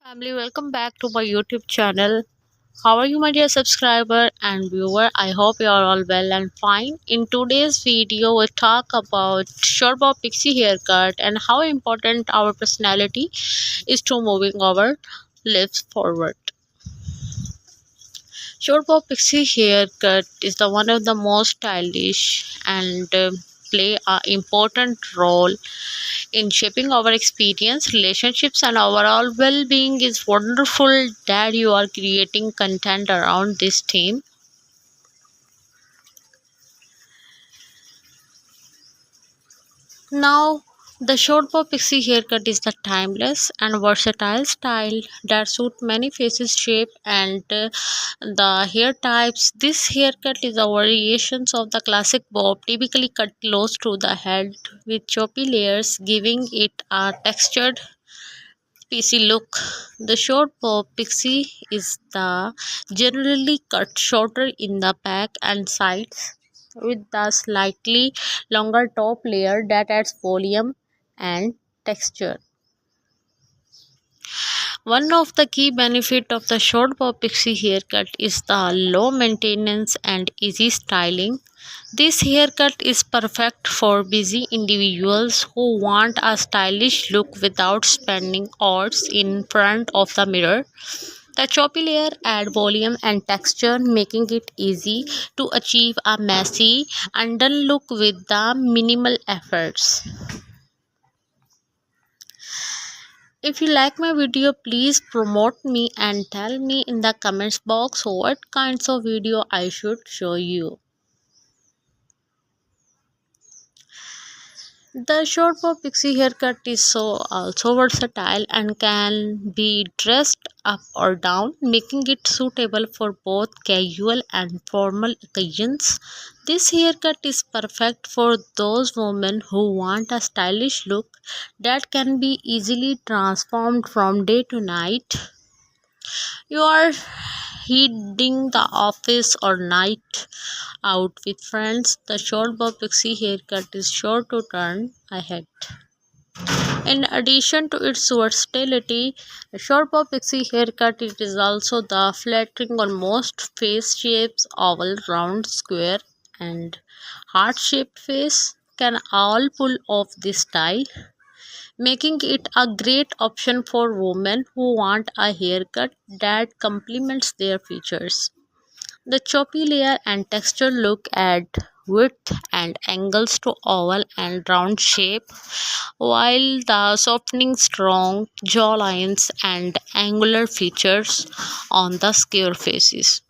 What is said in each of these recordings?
Family, welcome back to my YouTube channel. How are you, my dear subscriber and viewer? I hope you are all well and fine. In today's video, we talk about short bob pixie haircut and how important our personality is to moving our lives forward. Short bob pixie haircut is the one of the most stylish and play a important role in shaping our experience, relationships, and overall well being. Is wonderful that you are creating content around this theme. Now, the short bob pixie haircut is the timeless and versatile style that suits many faces, shape, and the hair types. This haircut is a variation of the classic bob, typically cut close to the head with choppy layers, giving it a textured Pixie look. The short bob pixie is the generally cut shorter in the back and sides with the slightly longer top layer that adds volume and texture. One of the key benefits of the short bob pixie haircut is the low maintenance and easy styling. This haircut is perfect for busy individuals who want a stylish look without spending hours in front of the mirror. The choppy layer add volume and texture, making it easy to achieve a messy, undone look with the minimal efforts. If you like my video, please promote me and tell me in the comments box what kinds of video I should show you. The short bob pixie haircut is also versatile and can be dressed up or down, making it suitable for both casual and formal occasions. This haircut is perfect for those women who want a stylish look that can be easily transformed from day to night. You are heading the office or night out with friends, the short bob pixie haircut is sure to turn ahead. In addition to its versatility, the short bob pixie haircut it is also the flattering on most face shapes, oval, round, square, and heart-shaped face can all pull off this style, making it a great option for women who want a haircut that complements their features. The choppy layer and texture look add width and angles to oval and round shape, while the softening strong jawlines and angular features on the square faces.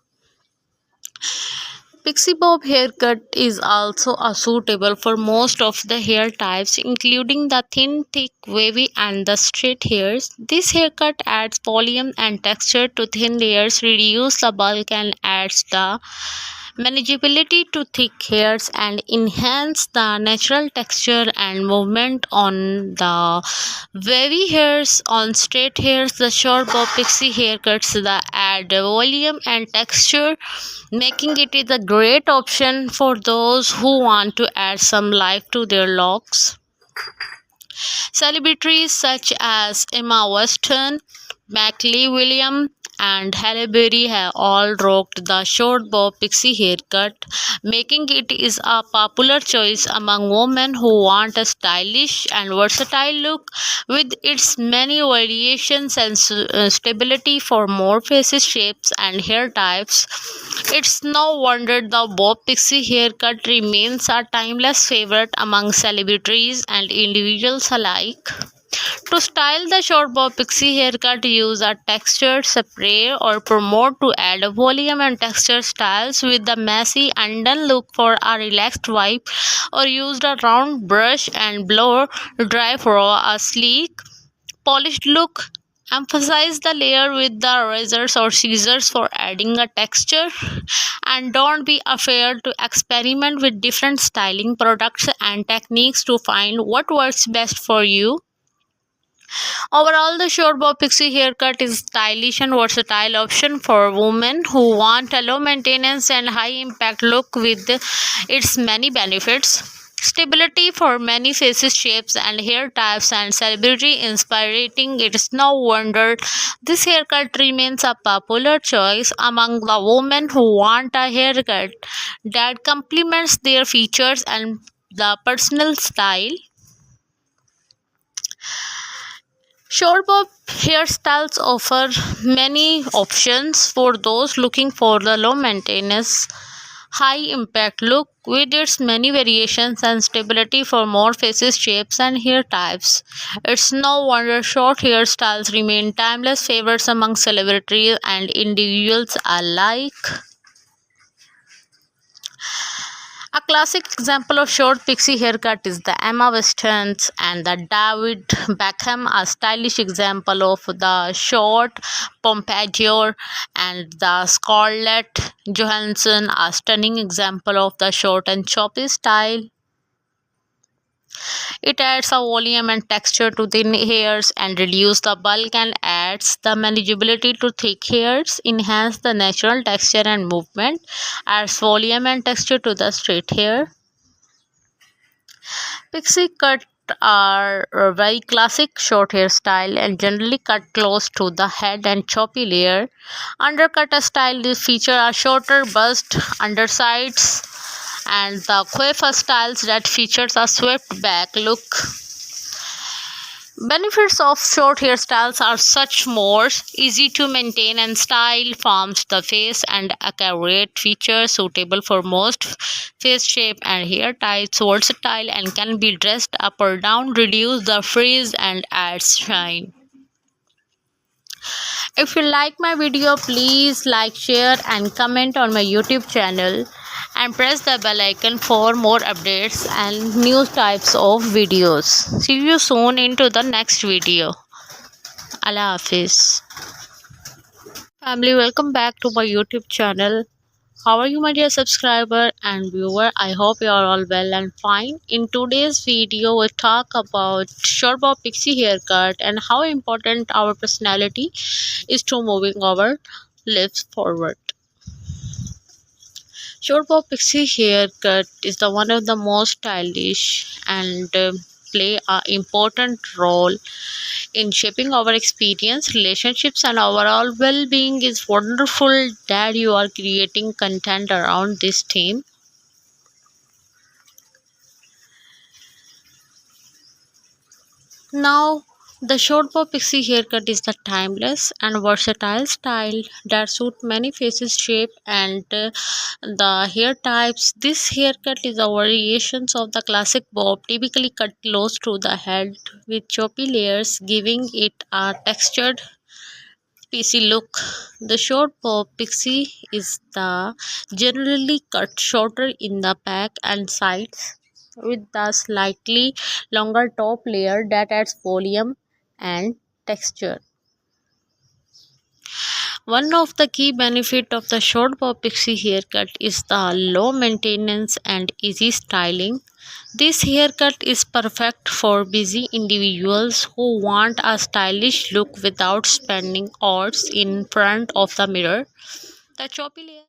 Pixie bob haircut is also suitable for most of the hair types, including the thin, thick, wavy, and the straight hairs. This haircut adds volume and texture to thin layers, reduces the bulk, and adds the manageability to thick hairs and enhance the natural texture and movement on the wavy hairs. On straight hairs, the short bob pixie haircuts the add volume and texture, making it is a great option for those who want to add some life to their locks. Celebrities such as Emma Watson, Mackley William, and Halle Berry have all rocked the short bob pixie haircut, making it is a popular choice among women who want a stylish and versatile look. With its many variations and stability for more faces, shapes, and hair types, it's no wonder the bob pixie haircut remains a timeless favorite among celebrities and individuals alike. To style the short bob pixie haircut, use a textured spray or promote to add volume and texture styles with the messy undone look for a relaxed vibe, or use a round brush and blow dry for a sleek, polished look. Emphasize the layer with the razors or scissors for adding a texture, and don't be afraid to experiment with different styling products and techniques to find what works best for you. Overall, the short bob pixie haircut is a stylish and versatile option for women who want a low maintenance and high impact look with its many benefits. Stability for many faces, shapes, and hair types, and celebrity inspiring. It's no wonder this haircut remains a popular choice among the women who want a haircut that complements their features and the personal style. Short bob hairstyles offer many options for those looking for the low maintenance, high impact look with its many variations and stability for more faces, shapes, and hair types. It's no wonder short hairstyles remain timeless favorites among celebrities and individuals alike. A classic example of short pixie haircut is the Emma Watson's and the David Beckham, a stylish example of the short pompadour, and the Scarlett Johansson, a stunning example of the short and choppy style. It adds a volume and texture to thin hairs and reduces the bulk and adds the manageability to thick hairs, enhance the natural texture and movement, adds volume and texture to the straight hair. Pixie cut are a very classic short hairstyle and generally cut close to the head and choppy layer. Undercut style they feature a shorter bust, undersides, and the coiffure styles that features a swept back look. Benefits of short hairstyles are such more easy to maintain and style forms the face and accurate features suitable for most face shape and hair types, versatile and can be dressed up or down, reduce the frizz and adds shine. If you like my video, please like, share and comment on my YouTube channel and press the bell icon for more updates and new types of videos. See you soon into the next video. Allah Hafiz. Family, welcome back to my YouTube channel. How are you, my dear subscriber and viewer? I hope you are all well and fine. In today's video, we talk about short bob pixie haircut and how important our personality is to moving our lips forward. Short bob pixie haircut is the one of the most stylish and play a important role in shaping our experience, relationships, and overall well-being. Is wonderful that you are creating content around this theme. Now, the short bob pixie haircut is the timeless and versatile style that suits many faces, shape, and the hair types. This haircut is a variations of the classic bob, typically cut close to the head with choppy layers, giving it a textured pixie look. The short bob pixie is the generally cut shorter in the back and sides with the slightly longer top layer that adds volume and texture. One of the key benefits of the short bob pixie haircut is the low maintenance and easy styling. This haircut is perfect for busy individuals who want a stylish look without spending hours in front of the mirror. The choppy layer